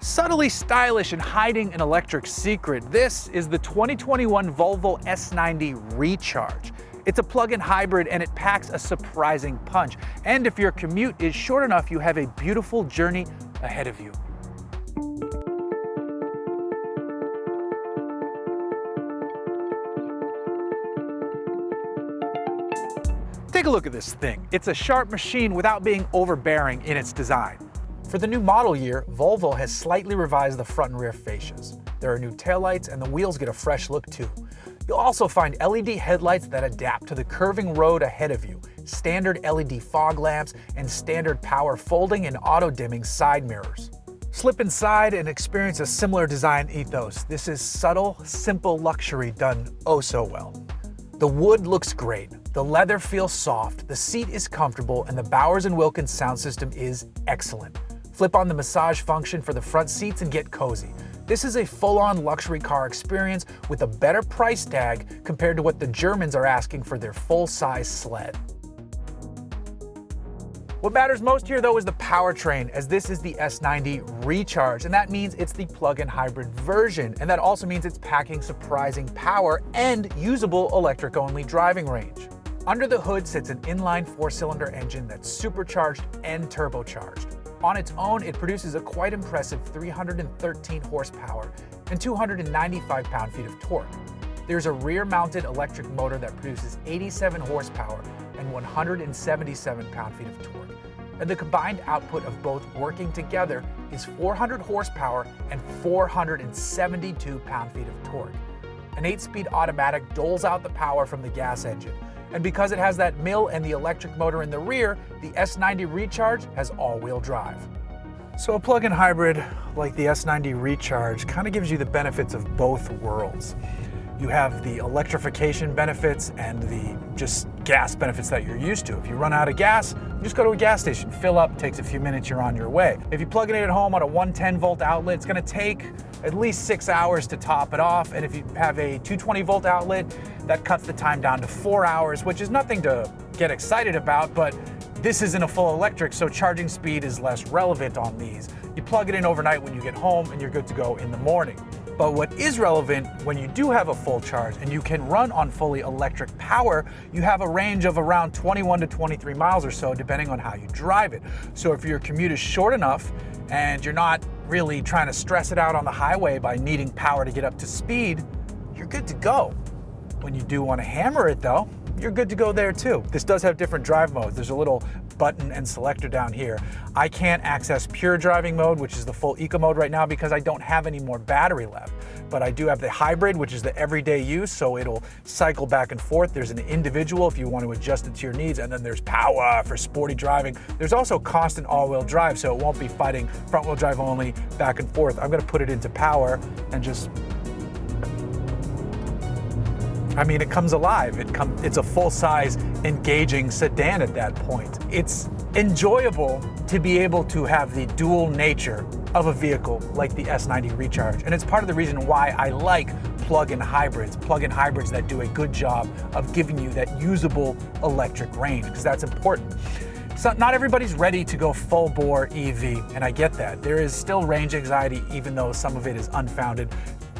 Subtly stylish and hiding an electric secret, this is the 2021 Volvo S90 Recharge. It's a plug-in hybrid and it packs a surprising punch. And if your commute is short enough, you have a beautiful journey ahead of you. Take a look at this thing. It's a sharp machine without being overbearing in its design. For the new model year, Volvo has slightly revised the front and rear fascias. There are new taillights and the wheels get a fresh look too. You'll also find LED headlights that adapt to the curving road ahead of you, standard LED fog lamps, and standard power folding and auto-dimming side mirrors. Slip inside and experience a similar design ethos. This is subtle, simple luxury done oh so well. The wood looks great, the leather feels soft, the seat is comfortable, and the Bowers & Wilkins sound system is excellent. Flip on the massage function for the front seats and get cozy. This is a full-on luxury car experience with a better price tag compared to what the Germans are asking for their full-size sled. What matters most here though is the powertrain, as this is the S90 Recharge, and that means it's the plug-in hybrid version, and that also means it's packing surprising power and usable electric-only driving range. Under the hood sits an inline 4-cylinder engine that's supercharged and turbocharged. On its own, it produces a quite impressive 313 horsepower and 295 pound-feet of torque. There's a rear-mounted electric motor that produces 87 horsepower and 177 pound-feet of torque. And the combined output of both working together is 400 horsepower and 472 pound-feet of torque. An 8-speed automatic doles out the power from the gas engine. And because it has that mill and the electric motor in the rear, the S90 Recharge has all-wheel drive. So a plug-in hybrid like the S90 Recharge kind of gives you the benefits of both worlds. You have the electrification benefits and the just gas benefits that you're used to. If you run out of gas, you just go to a gas station, fill up, takes a few minutes, you're on your way. If you plug it in at home on a 110-volt outlet, it's gonna take at least 6 hours to top it off. And if you have a 220-volt outlet, that cuts the time down to 4 hours, which is nothing to get excited about, but this isn't a full electric, so charging speed is less relevant on these. You plug it in overnight when you get home and you're good to go in the morning. But what is relevant when you do have a full charge and you can run on fully electric power, you have a range of around 21 to 23 miles or so, depending on how you drive it. So if your commute is short enough and you're not really trying to stress it out on the highway by needing power to get up to speed, you're good to go. When you do want to hammer it though, you're good to go there too. This does have different drive modes. There's a little button and selector down here. I can't access pure driving mode, which is the full eco mode right now because I don't have any more battery left. But I do have the hybrid, which is the everyday use, so it'll cycle back and forth. There's an individual if you want to adjust it to your needs, and then there's power for sporty driving. There's also constant all-wheel drive, so it won't be fighting front-wheel drive only back and forth. I'm gonna put it into power and just, I mean, it comes alive. It's a full-size, engaging sedan at that point. It's enjoyable to be able to have the dual nature of a vehicle like the S90 Recharge. And it's part of the reason why I like plug-in hybrids that do a good job of giving you that usable electric range, because that's important. So not everybody's ready to go full-bore EV, and I get that. There is still range anxiety, even though some of it is unfounded,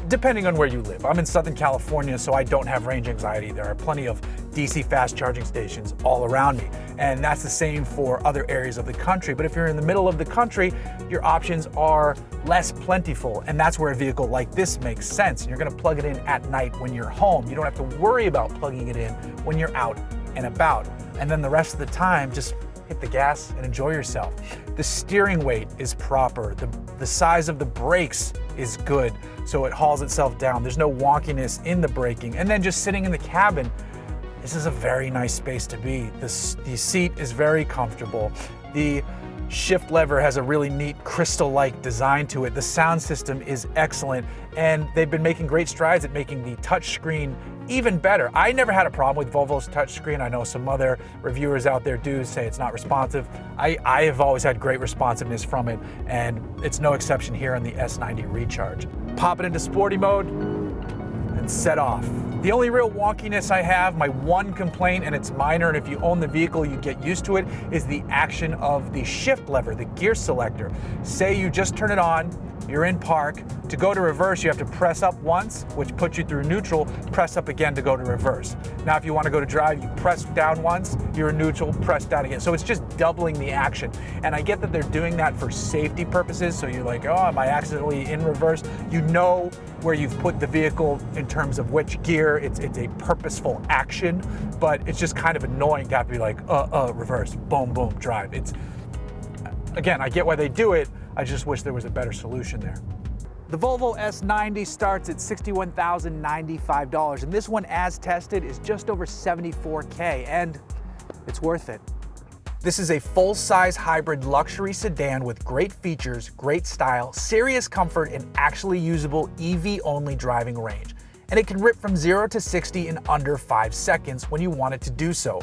depending on where you live. I'm in Southern California, so I don't have range anxiety. There are plenty of DC fast charging stations all around me. And that's the same for other areas of the country. But if you're in the middle of the country, your options are less plentiful. And that's where a vehicle like this makes sense. You're gonna plug it in at night when you're home. You don't have to worry about plugging it in when you're out and about. And then the rest of the time, just hit the gas and enjoy yourself. The steering weight is proper. The size of the brakes is good, so it hauls itself down. There's no wonkiness in the braking. And then just sitting in the cabin, this is a very nice space to be. The seat is very comfortable. The shift lever has a really neat crystal-like design to it. The sound system is excellent, and they've been making great strides at making the touchscreen even better. I never had a problem with Volvo's touchscreen. I know some other reviewers out there do say it's not responsive. I have always had great responsiveness from it, and it's no exception here on the S90 Recharge. Pop it into sporty mode and set off. The only real wonkiness I have, my one complaint, and it's minor, and if you own the vehicle, you get used to it, is the action of the shift lever, the gear selector. Say you just turn it on, you're in park. To go to reverse, you have to press up once, which puts you through neutral, press up again to go to reverse. Now, if you want to go to drive, you press down once, you're in neutral, press down again. So it's just doubling the action. And I get that they're doing that for safety purposes. So you're like, oh, am I accidentally in reverse? You know where you've put the vehicle in terms of which gear. It's a purposeful action, but it's just kind of annoying to have to be like, reverse, boom, boom, drive. Again, I get why they do it. I just wish there was a better solution there. The Volvo S90 starts at $61,095, and this one, as tested, is just over $74K, and it's worth it. This is a full-size hybrid luxury sedan with great features, great style, serious comfort, and actually usable EV-only driving range. And it can rip from 0 to 60 in under 5 seconds when you want it to do so.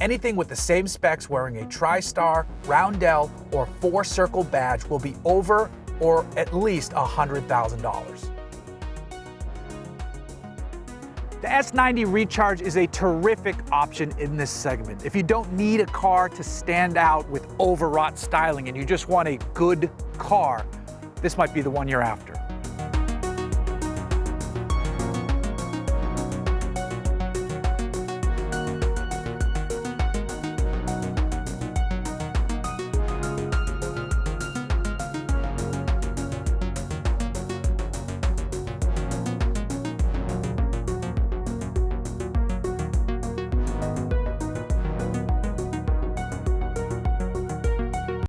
Anything with the same specs wearing a TriStar, Roundel, or 4-circle badge will be over or at least $100,000. The S90 Recharge is a terrific option in this segment. If you don't need a car to stand out with overwrought styling and you just want a good car, this might be the one you're after.